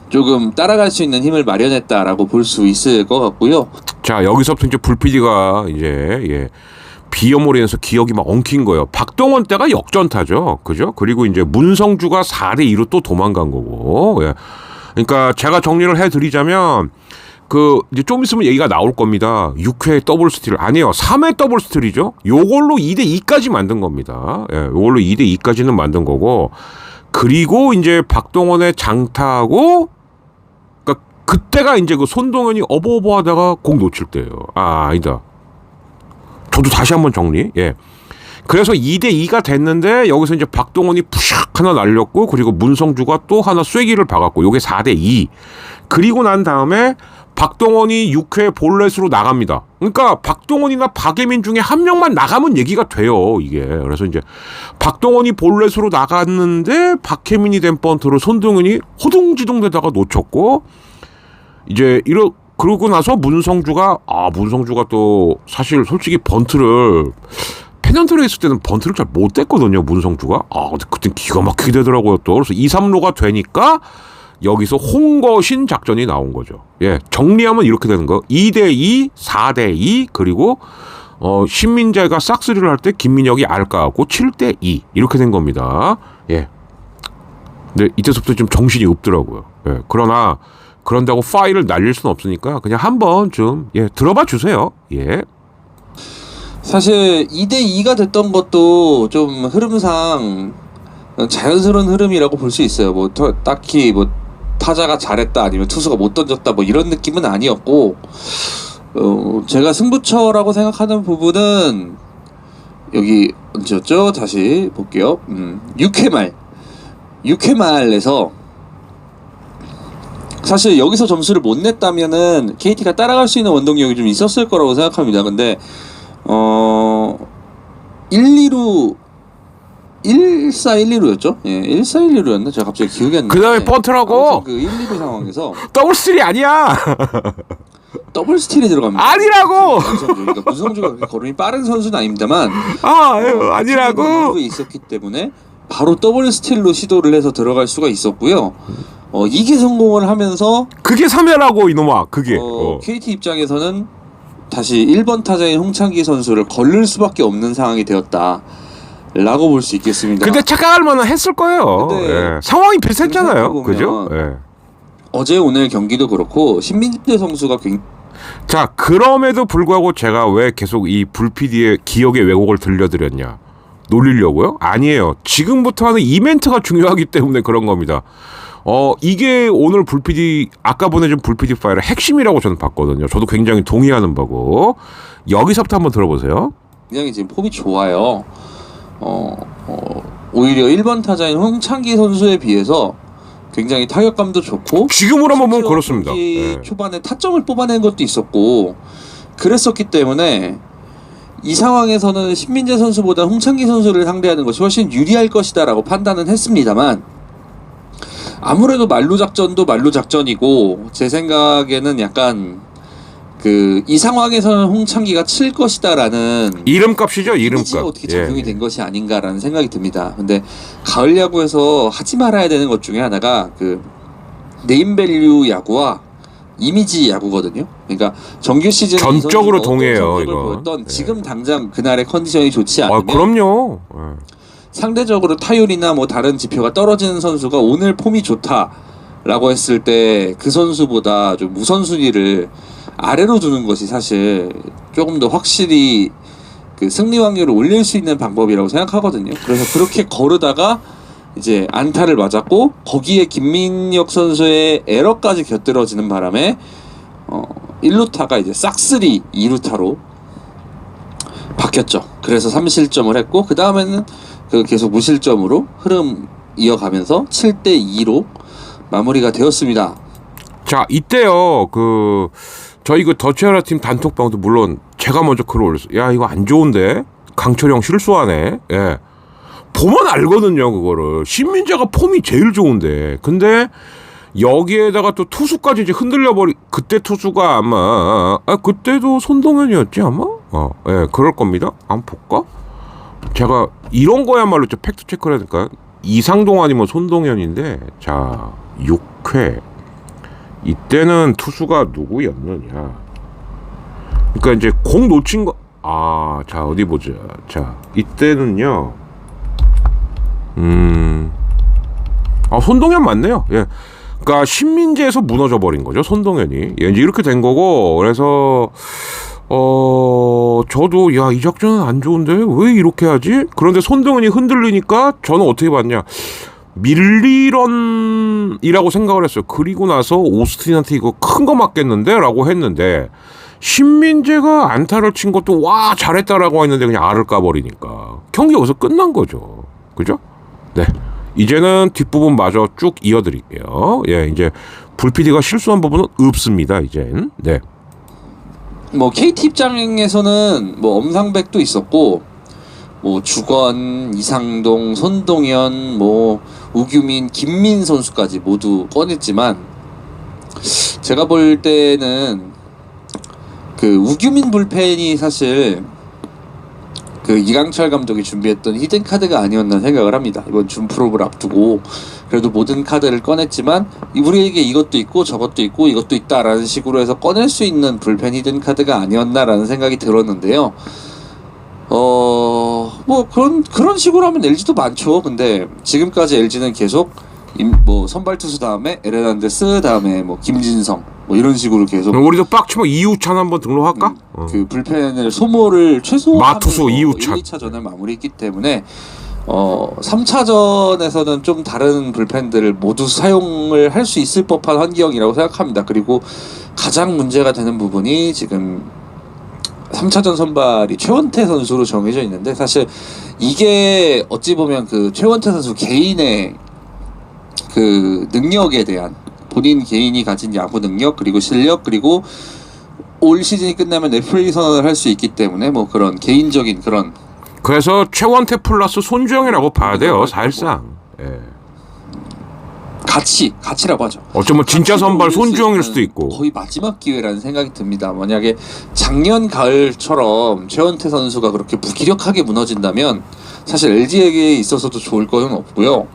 조금 따라갈 수 있는 힘을 마련했다라고 볼 수 있을 것 같고요. 자, 여기서부터 이제 불PD가 이제 비염으로 인해서 기억이 막 엉킨 거예요. 박동원 때가 역전타죠. 그죠? 그리고 이제 문성주가 4대 2로 또 도망간 거고. 예. 그러니까 제가 정리를 해드리자면 그 이제 좀 있으면 얘기가 나올 겁니다. 6회 더블 스틸 아니에요. 3회 더블 스틸이죠. 요걸로 2대2까지 만든 겁니다. 예, 요걸로 2대2까지는 만든 거고 그리고 이제 박동원의 장타하고 그러니까 그때가 이제 그 손동현이 어버어버하다가 공 놓칠 때예요. 아니다. 저도 다시 한번 정리. 예. 그래서 2대2가 됐는데 여기서 이제 박동원이 푸샥 하나 날렸고 그리고 문성주가 또 하나 쐐기를 박았고 요게 4대2. 그리고 난 다음에 박동원이 6회 볼넷으로 나갑니다. 그러니까 박동원이나 박예민 중에 한 명만 나가면 얘기가 돼요. 이게. 그래서 이제 박동원이 볼넷으로 나갔는데 박예민이 된 번트로 손동현이 호둥지둥대다가 놓쳤고 이제 그러고 나서 문성주가 또 사실 솔직히 번트를 페넌트를 했을 때는 번트를 잘 못 댔거든요. 문성주가. 근데 그땐 기가 막히게 되더라고요. 또. 그래서 2, 3루가 되니까 여기서 홍거신 작전이 나온 거죠. 예, 정리하면 이렇게 되는 거. 2대2, 4대2 그리고 신민재가 싹쓸이를 할 때 김민혁이 알까하고 7대2 이렇게 된 겁니다. 예. 근데 이때서부터 좀 정신이 없더라고요. 예. 그런다고 파일을 날릴 수는 없으니까 그냥 한번 좀 들어봐 주세요. 예. 사실 2대2가 됐던 것도 좀 흐름상 자연스러운 흐름이라고 볼 수 있어요. 뭐 딱히 뭐 타자가 잘했다 아니면 투수가 못 던졌다 뭐 이런 느낌은 아니었고 제가 승부처라고 생각하는 부분은 여기 언제였죠? 다시 볼게요. 6회 말에서 사실 여기서 점수를 못 냈다면은 KT가 따라갈 수 있는 원동력이 좀 있었을 거라고 생각합니다. 근데 1-2루 1-4-1-2루였죠? 예, 1-4-1-2루였나? 제가 갑자기 기억이 안 나요. 그 다음에 번트라고. 그 1-2루 상황에서 더블 스틸이 아니야. 더블 스틸이 들어갑니다. 아니라고. 그러니까 문성주가 그렇게 걸음이 빠른 선수는 아닙니다만 아니라고. 선수가 있었기 때문에 바로 더블 스틸로 시도를 해서 들어갈 수가 있었고요. 이게 성공을 하면서 그게 3회라고 이놈아. 그게. KT 입장에서는 다시 1번 타자인 홍창기 선수를 걸릴 수밖에 없는 상황이 되었다. 라고 볼 수 있겠습니다. 근데 착각할 만은 했을 거예요. 예. 상황이 비슷했잖아요. 그죠? 예. 어제 오늘 경기도 그렇고 신민재 선수가 자, 그럼에도 불구하고 제가 왜 계속 이 불PD의 기억의 왜곡을 들려드렸냐? 놀리려고요? 아니에요. 지금부터 하는 이벤트가 중요하기 때문에 그런 겁니다. 이게 오늘 불PD 아까 보내준 불PD 파일의 핵심이라고 저는 봤거든요. 저도 굉장히 동의하는 바고 여기서부터 한번 들어보세요. 굉장히 지금 폼이 좋아요. 오히려 1번 타자인 홍창기 선수에 비해서 굉장히 타격감도 좋고 지금으로 한번 보면 그렇습니다. 초반에 타점을 뽑아낸 것도 있었고 그랬었기 때문에 이 상황에서는 신민재 선수보다 홍창기 선수를 상대하는 것이 훨씬 유리할 것이다 라고 판단은 했습니다만 아무래도 말루 작전도 말루 작전이고 제 생각에는 약간 이 상황에서는 홍창기가 칠 것이다라는 이름값이죠. 이름값. 어떻게 작용이 된 것이 아닌가라는 생각이 듭니다. 근데 가을 야구에서 하지 말아야 되는 것 중에 하나가 네임밸류 야구와 이미지 야구거든요. 그러니까 정규 시즌 전적으로 동의해요. 이거. 보였던 지금 당장 그날의 컨디션이 좋지 않으면 그럼요. 상대적으로 타율이나 뭐 다른 지표가 떨어지는 선수가 오늘 폼이 좋다라고 했을 때 그 선수보다 좀 우선순위를 아래로 두는 것이 사실 조금 더 확실히 승리 확률을 올릴 수 있는 방법이라고 생각하거든요. 그래서 그렇게 거르다가 이제 안타를 맞았고 거기에 김민혁 선수의 에러까지 곁들어지는 바람에 1루타가 이제 싹쓸이 2루타로 바뀌었죠. 그래서 3실점을 했고 그 다음에는 계속 무실점으로 흐름 이어가면서 7대2로 마무리가 되었습니다. 자, 이때요. 저희 더치아라 팀 단톡방도 물론 제가 먼저 글을 올렸어요. 야, 이거 안 좋은데? 강철영 실수하네. 예. 보면 알거든요, 그거를. 신민재가 폼이 제일 좋은데. 근데 여기에다가 또 투수까지 이제 그때 투수가 아마 그때도 손동현이었지 아마? 예, 그럴 겁니다. 한번 볼까? 제가 이런 거야말로 팩트 체크를 해야 될까요? 이상동 아니면 손동현인데 자, 6회 이때는 투수가 누구였느냐? 그러니까 이제 공 놓친 거. 자, 어디 보자. 자, 이때는요. 손동현 맞네요. 예. 그러니까 신민재에서 무너져 버린 거죠, 손동현이. 예, 이제 이렇게 된 거고, 그래서 저도 야, 이 작전은 안 좋은데 왜 이렇게 하지? 그런데 손동현이 흔들리니까 저는 어떻게 봤냐? 밀리런이라고 생각을 했어요. 그리고 나서 오스틴한테 이거 큰 거 맞겠는데? 라고 했는데 신민재가 안타를 친 것도 와 잘했다라고 했는데 그냥 알을 까버리니까 경기 여기서 끝난 거죠. 그죠? 네. 이제는 뒷부분 마저 쭉 이어드릴게요. 예, 이제 불PD가 실수한 부분은 없습니다. 이젠. 네. 뭐 KT 입장에서는 뭐 엄상백도 있었고 뭐 주건, 이상동, 손동현, 뭐 우규민, 김민 선수까지 모두 꺼냈지만 제가 볼 때는 그 우규민 불펜이 사실 그 이강철 감독이 준비했던 히든 카드가 아니었나 생각을 합니다. 이번 준 프로를 앞두고 그래도 모든 카드를 꺼냈지만 우리에게 이것도 있고 저것도 있고 이것도 있다라는 식으로 해서 꺼낼 수 있는 불펜 히든 카드가 아니었나라는 생각이 들었는데요. 뭐 그런 식으로 하면 LG도 많죠. 근데 지금까지 LG는 계속 뭐 선발 투수 다음에 에르난데스 다음에 뭐 김진성 뭐 이런 식으로 계속 우리도 빡치면 이우찬 한번 등록할까? 그 불펜을 소모를 최소화하면서 마투수 이우찬 1, 2차전을 마무리했기 때문에 3차전에서는 좀 다른 불펜들을 모두 사용을 할 수 있을 법한 환경이라고 생각합니다. 그리고 가장 문제가 되는 부분이 지금 3차전 선발이 최원태 선수로 정해져 있는데 사실 이게 어찌 보면 그 최원태 선수 개인의 그 능력에 대한 본인 개인이 가진 야구 능력 그리고 실력 그리고 올 시즌이 끝나면 FA 선언을 할 수 있기 때문에 뭐 그런 개인적인 그런 그래서 최원태 플러스 손주영이라고 봐야 돼요. 사실상. 예. 가치라고 하죠. 어쩌면 진짜 선발 손주영일 수도 있고. 거의 마지막 기회라는 생각이 듭니다. 만약에 작년 가을처럼 최원태 선수가 그렇게 무기력하게 무너진다면 사실 LG에게 있어서도 좋을 것은 없고요.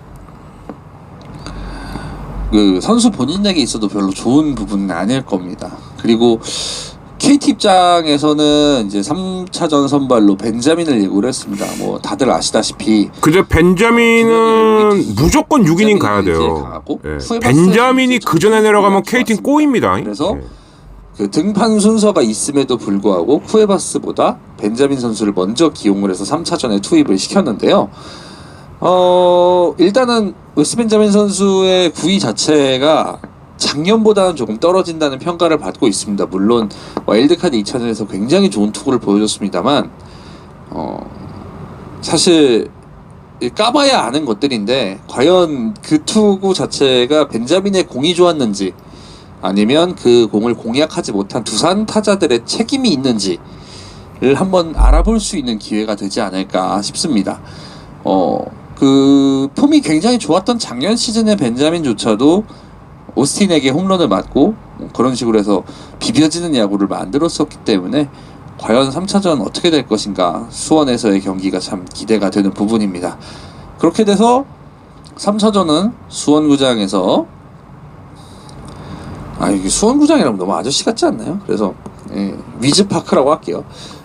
그 선수 본인에게 있어도 별로 좋은 부분은 아닐 겁니다. 그리고 KT 입장에서는 이제 3차전 선발로 벤자민을 예고를 했습니다. 뭐 다들 아시다시피 근데 벤자민은 무조건 6이닝 가야 돼요. 예. 벤자민이 그 전에 내려가면 KT는 꼬입니다. 그래서 예. 그 등판 순서가 있음에도 불구하고 쿠에바스보다 벤자민 선수를 먼저 기용을 해서 3차전에 투입을 시켰는데요. 일단은 웨스 벤자민 선수의 구위 자체가 작년보다는 조금 떨어진다는 평가를 받고 있습니다. 물론 와일드카드 2차전에서 굉장히 좋은 투구를 보여줬습니다만 사실 까봐야 아는 것들인데 과연 그 투구 자체가 벤자민의 공이 좋았는지 아니면 그 공을 공략하지 못한 두산 타자들의 책임이 있는지를 한번 알아볼 수 있는 기회가 되지 않을까 싶습니다. 그 폼이 굉장히 좋았던 작년 시즌의 벤자민조차도 오스틴에게 홈런을 맞고 그런 식으로 해서 비벼지는 야구를 만들었었기 때문에 과연 3차전 어떻게 될 것인가 수원에서의 경기가 참 기대가 되는 부분입니다. 그렇게 돼서 3차전은 수원구장에서 이게 수원구장이라면 너무 아저씨 같지 않나요? 그래서 위즈파크라고 할게요.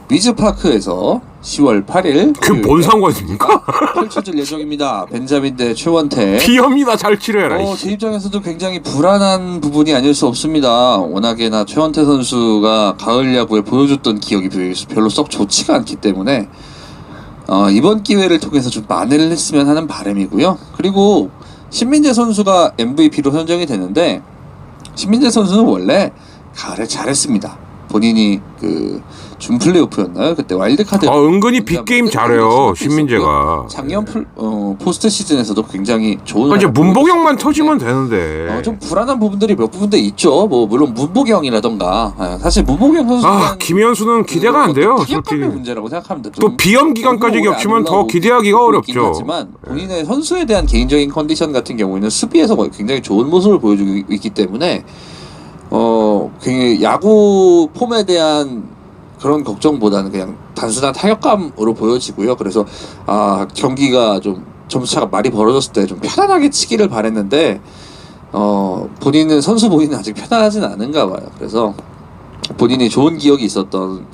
위즈파크에서 10월 8일 그게 뭔 상관입니까? 펼쳐질 예정입니다. 벤자민 대 최원태. 비염이나 잘 치료해라. 제 입장에서도 굉장히 불안한 부분이 아닐 수 없습니다. 워낙에나 최원태 선수가 가을 야구에 보여줬던 기억이 별로 썩 좋지가 않기 때문에 이번 기회를 통해서 좀 만회를 했으면 하는 바람이고요. 그리고 신민재 선수가 MVP로 선정이 되는데 신민재 선수는 원래 가을에 잘했습니다. 본인이 그 준 플레이오프였나요? 그때 와일드카드 은근히 빅게임 잘해요. 신민재가. 작년 포스트 시즌에서도 굉장히 좋은 이제 문보경만 터지면 되는데. 좀 불안한 부분들이 몇 부분도 있죠. 뭐 물론 문보경이라던가 사실 문보경 선수 김현수는 기대가 안 돼요. 솔직히. 문제라고 생각합니다. 또 비염 기간까지 겹치면 더 기대하기가 어렵죠. 하지만 본인의 선수에 대한 개인적인 컨디션 같은 경우에는 수비에서 굉장히 좋은 모습을 보여주고 있기 때문에 굉장히 야구 폼에 대한 그런 걱정보다는 그냥 단순한 타격감으로 보여지고요. 그래서 경기가 좀 점수차가 많이 벌어졌을 때 좀 편안하게 치기를 바랬는데 본인은 선수 본인은 아직 편안하진 않은가 봐요. 그래서 본인이 좋은 기억이 있었던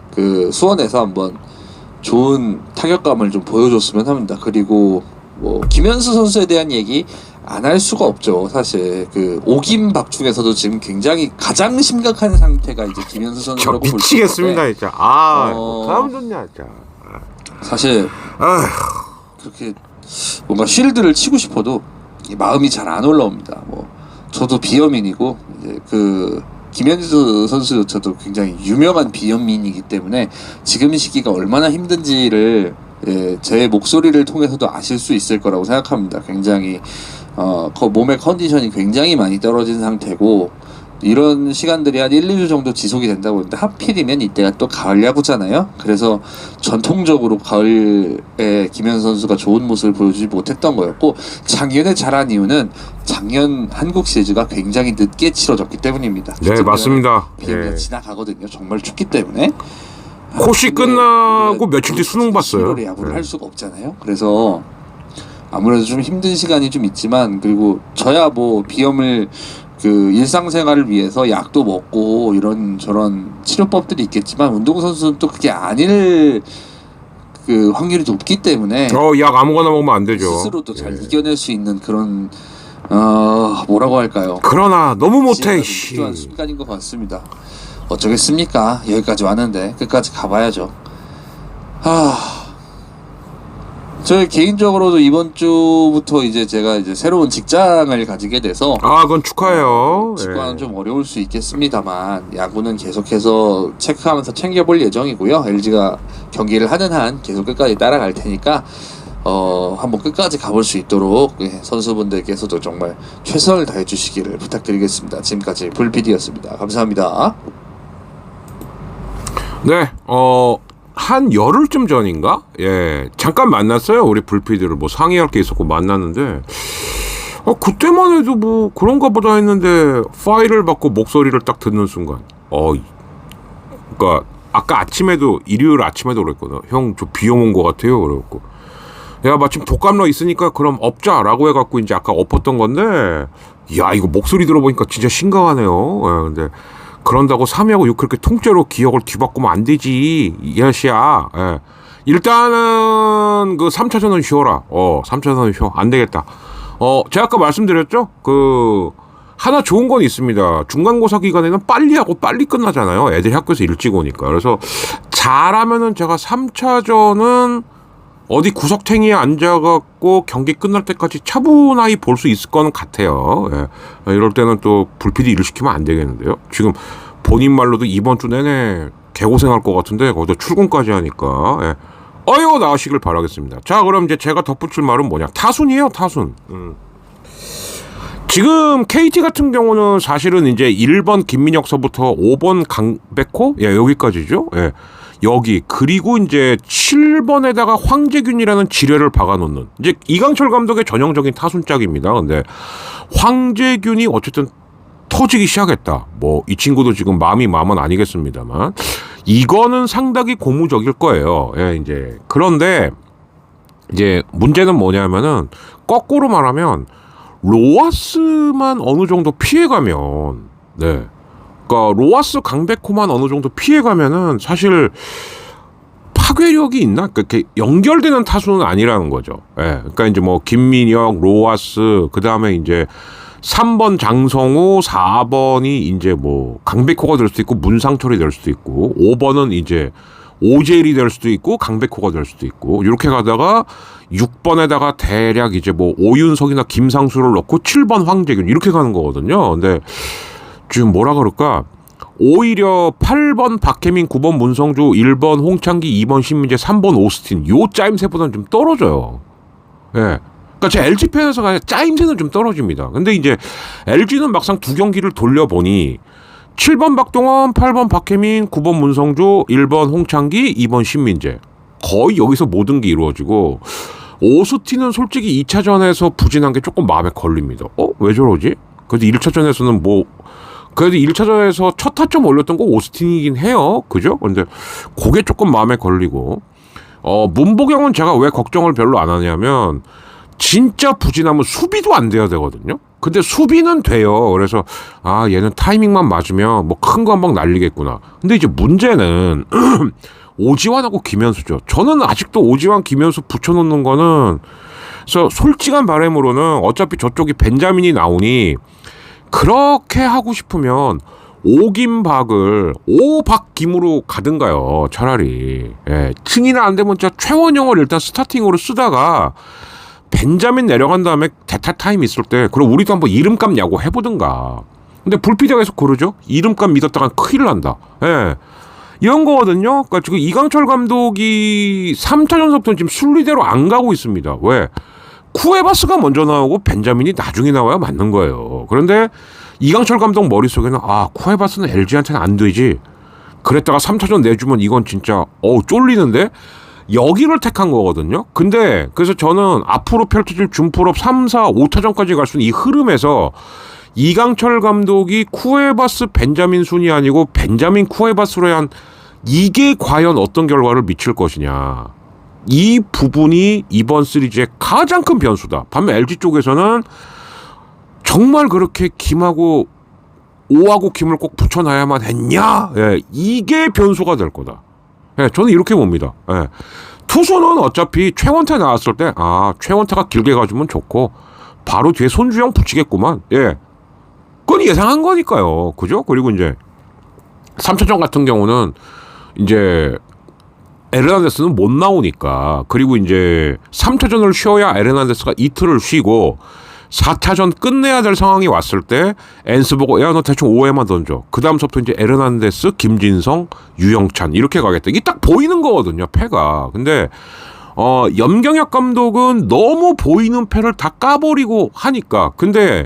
그 수원에서 한번 좋은 타격감을 좀 보여줬으면 합니다. 그리고 뭐 김현수 선수에 대한 얘기 안 할 수가 없죠. 사실 그 오김박 중에서도 지금 굉장히 가장 심각한 상태가 이제 김현수 저 선수라고 볼 수 있는데 미치겠습니다 진짜. 아, 어. 사람 좋냐 진짜. 사실 그렇게 뭔가 쉴드를 치고 싶어도 이 마음이 잘 안 올라옵니다. 뭐 저도 비염인이고 이제 그 김현수 선수조차도 굉장히 유명한 비염민이기 때문에 지금 시기가 얼마나 힘든지를 제 목소리를 통해서도 아실 수 있을 거라고 생각합니다. 굉장히 몸의 컨디션이 굉장히 많이 떨어진 상태고 이런 시간들이 한 1, 2주 정도 지속이 된다고 했는데 하필이면 이때가 또 가을 야구잖아요. 그래서 전통적으로 가을에 김현수 선수가 좋은 모습을 보여주지 못했던 거였고 작년에 잘한 이유는 작년 한국 시리즈가 굉장히 늦게 치러졌기 때문입니다. 네 맞습니다. 비행기가 예. 지나가거든요. 정말 춥기 때문에. 코시 끝나고 며칠 뒤 수능 봤어요. 11월에 야구를 네. 할 수가 없잖아요. 그래서 아무래도 좀 힘든 시간이 좀 있지만 그리고 저야 뭐 비염을 그 일상생활을 위해서 약도 먹고 이런 저런 치료법들이 있겠지만 운동선수는 또 그게 아닐 그 확률이 높기 때문에 약 아무거나 먹으면 안 되죠. 스스로도 잘 예. 이겨낼 수 있는 그런 뭐라고 할까요? 그러나 너무 못해. 지혜가 좀 필요한 순간인 것 같습니다. 어쩌겠습니까? 여기까지 왔는데 끝까지 가봐야죠. 저희 개인적으로도 이번 주부터 이제 제가 이제 새로운 직장을 가지게 돼서 그건 축하해요. 직관은 예. 좀 어려울 수 있겠습니다만 야구는 계속해서 체크하면서 챙겨볼 예정이고요. LG가 경기를 하는 한 계속 끝까지 따라갈 테니까 한번 끝까지 가볼 수 있도록 선수분들께서도 정말 최선을 다해 주시기를 부탁드리겠습니다. 지금까지 불PD였습니다. 감사합니다. 네, 한 열흘쯤 전인가? 예, 잠깐 만났어요. 우리 불피디를 뭐 상의할 게 있었고 만났는데, 그때만 해도 뭐 그런가 보다 했는데, 파일을 받고 목소리를 딱 듣는 순간, 그니까, 아까 아침에도, 일요일 아침에도 그랬거든. 형, 저 비염 온 것 같아요. 그래갖고. 야, 마침 독감러 있으니까 그럼 업자라고 해갖고 이제 아까 엎었던 건데, 야, 이거 목소리 들어보니까 진짜 심각하네요. 예, 근데, 그런다고 3하고 6 그렇게 통째로 기억을 뒤바꾸면 안 되지. 이아씨야. 예. 일단은 그 3차전은 쉬어라. 3차전은 쉬어. 안 되겠다. 제가 아까 말씀드렸죠? 하나 좋은 건 있습니다. 중간고사 기간에는 빨리 하고 빨리 끝나잖아요. 애들이 학교에서 일찍 오니까. 그래서 잘하면은 제가 3차전은 어디 구석탱이에 앉아갖고 경기 끝날 때까지 차분하게 볼 수 있을 거는 같아요. 예. 이럴 때는 또 불PD 일을 시키면 안 되겠는데요. 지금 본인 말로도 이번 주 내내 개고생할 것 같은데 거기다 출근까지 하니까 예. 나으시길 바라겠습니다. 자, 그럼 이제 제가 덧붙일 말은 뭐냐? 타순이에요, 타순. 지금 KT 같은 경우는 사실은 이제 1번 김민혁서부터 5번 강백호? 예, 여기까지죠. 예. 여기 그리고 이제 7번에다가 황재균이라는 지뢰를 박아놓는 이제 이강철 감독의 전형적인 타순짝입니다. 근데 황재균이 어쨌든 터지기 시작했다. 뭐 이 친구도 지금 마음은 아니겠습니다만 이거는 상당히 고무적일 거예요. 예, 이제 그런데 이제 문제는 뭐냐면은 거꾸로 말하면 로하스만 어느 정도 피해가면 네. 그러니까 로하스 강백호만 어느 정도 피해가면은 사실 파괴력이 있나? 그러니까 연결되는 타수는 아니라는 거죠. 예. 그러니까 이제 뭐 김민혁, 로하스, 그 다음에 이제 3번 장성우, 4번이 이제 뭐 강백호가 될 수도 있고 문상철이 될 수도 있고 5번은 이제 오젤이 될 수도 있고 강백호가 될 수도 있고 이렇게 가다가 6번에다가 대략 이제 뭐 오윤석이나 김상수를 넣고 7번 황재균 이렇게 가는 거거든요. 근데 지금 뭐라 그럴까? 오히려 8번 박혜민, 9번 문성주, 1번 홍창기, 2번 신민재, 3번 오스틴 요 짜임새보다는 좀 떨어져요. 예. 그러니까 제 LG 팬에서 짜임새는 좀 떨어집니다. 근데 이제 LG는 막상 두 경기를 돌려보니 7번 박동원, 8번 박혜민, 9번 문성주, 1번 홍창기, 2번 신민재 거의 여기서 모든 게 이루어지고 오스틴은 솔직히 2차전에서 부진한 게 조금 마음에 걸립니다. 왜 저러지? 그래도 1차전에서는 뭐 그래도 1차전에서 첫 타점 올렸던 거 오스틴이긴 해요. 그죠? 근데 그게 조금 마음에 걸리고 문보경은 제가 왜 걱정을 별로 안 하냐면 진짜 부진하면 수비도 안 돼야 되거든요. 근데 수비는 돼요. 그래서 얘는 타이밍만 맞으면 뭐 큰 거 한 방 날리겠구나. 근데 이제 문제는 오지환하고 김현수죠. 저는 아직도 오지환, 김현수 붙여놓는 거는 그래서 솔직한 바람으로는 어차피 저쪽이 벤자민이 나오니 그렇게 하고 싶으면 오김박을 오박김으로 가든가요. 차라리. 예, 층이나 안 되면 진짜 최원영을 일단 스타팅으로 쓰다가 벤자민 내려간 다음에 대타 타임 있을 때 그럼 우리도 한번 이름값 야구 해보든가. 근데 불피디가 계속 그러죠. 이름값 믿었다가 큰일 난다. 예. 이런 거거든요. 그러니까 지금 이강철 감독이 3차전서부터는 지금 순리대로 안 가고 있습니다. 왜? 쿠에바스가 먼저 나오고 벤자민이 나중에 나와야 맞는 거예요. 그런데 이강철 감독 머릿속에는 쿠에바스는 LG한테는 안 되지. 그랬다가 3차전 내주면 이건 진짜 쫄리는데 여기를 택한 거거든요. 근데 그래서 저는 앞으로 펼쳐질 준프롭 3, 4, 5차전까지 갈 수 있는 이 흐름에서 이강철 감독이 쿠에바스 벤자민 순이 아니고 벤자민 쿠에바스로 한 이게 과연 어떤 결과를 미칠 것이냐. 이 부분이 이번 시리즈의 가장 큰 변수다. 반면 LG 쪽에서는 정말 그렇게 김하고 오하고 김을 꼭 붙여놔야만 했냐? 예, 이게 변수가 될 거다. 예, 저는 이렇게 봅니다. 예. 투수는 어차피 최원태 나왔을 때 최원태가 길게 가주면 좋고 바로 뒤에 손주영 붙이겠구만. 예. 그건 예상한 거니까요. 그죠? 그리고 이제 3차전 같은 경우는 이제 에르난데스는 못 나오니까 그리고 이제 3차전을 쉬어야 에르난데스가 이틀을 쉬고 4차전 끝내야 될 상황이 왔을 때 엔스 보고 너 대충 5회만 던져. 그 다음부터 이제 에르난데스, 김진성, 유영찬 이렇게 가겠다. 이게 딱 보이는 거거든요. 패가. 근데 염경엽 감독은 너무 보이는 패를 다 까버리고 하니까. 근데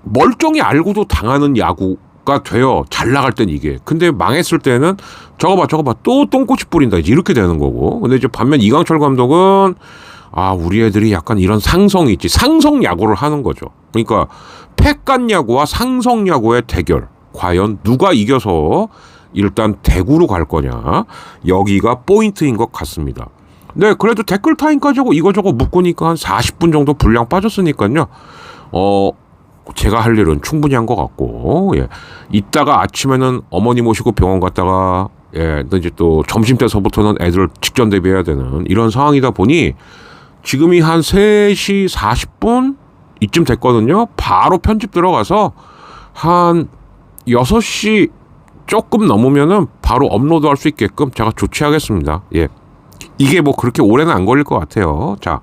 멀쩡히 알고도 당하는 야구가 돼요. 잘 나갈 땐 이게. 근데 망했을 때는 저거 봐 또 똥꼬치 뿌린다 이렇게 되는 거고. 근데 이제 반면 이강철 감독은 우리 애들이 약간 이런 상성이 있지. 상성 야구를 하는 거죠. 그러니까 패간 야구와 상성 야구의 대결. 과연 누가 이겨서 일단 대구로 갈 거냐. 여기가 포인트인 것 같습니다. 네, 그래도 댓글 타임까지 하고 이거저거 묶으니까 한 40분 정도 분량 빠졌으니까요. 제가 할 일은 충분히 한 것 같고, 예. 이따가 아침에는 어머니 모시고 병원 갔다가, 예, 이제 또 점심때서부터는 애들 직전 대비해야 되는 이런 상황이다 보니 지금이 한 3시 40분 이쯤 됐거든요. 바로 편집 들어가서 한 6시 조금 넘으면은 바로 업로드 할 수 있게끔 제가 조치하겠습니다. 예. 이게 뭐 그렇게 오래는 안 걸릴 것 같아요. 자,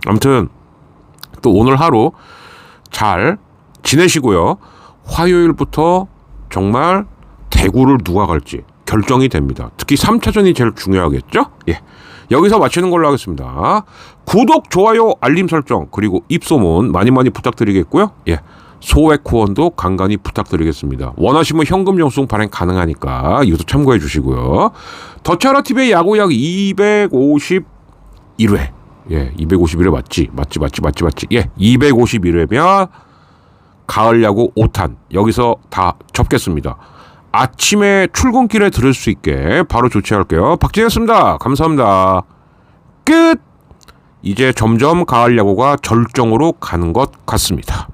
아무튼 또 오늘 하루 잘 지내시고요. 화요일부터 정말 대구를 누가 갈지 결정이 됩니다. 특히 3차전이 제일 중요하겠죠? 예. 여기서 마치는 걸로 하겠습니다. 구독, 좋아요, 알림 설정 그리고 입소문 많이 부탁드리겠고요. 예. 소액 후원도 간간히 부탁드리겠습니다. 원하시면 현금 영수증 발행 가능하니까 이것도 참고해 주시고요. 더차라TV의 야구이야기 251회. 예, 251회 맞지? 예, 251회면 가을 야구 5탄 여기서 다 접겠습니다. 아침에 출근길에 들을 수 있게 바로 조치할게요. 박진했습니다. 감사합니다. 끝! 이제 점점 가을 야구가 절정으로 가는 것 같습니다.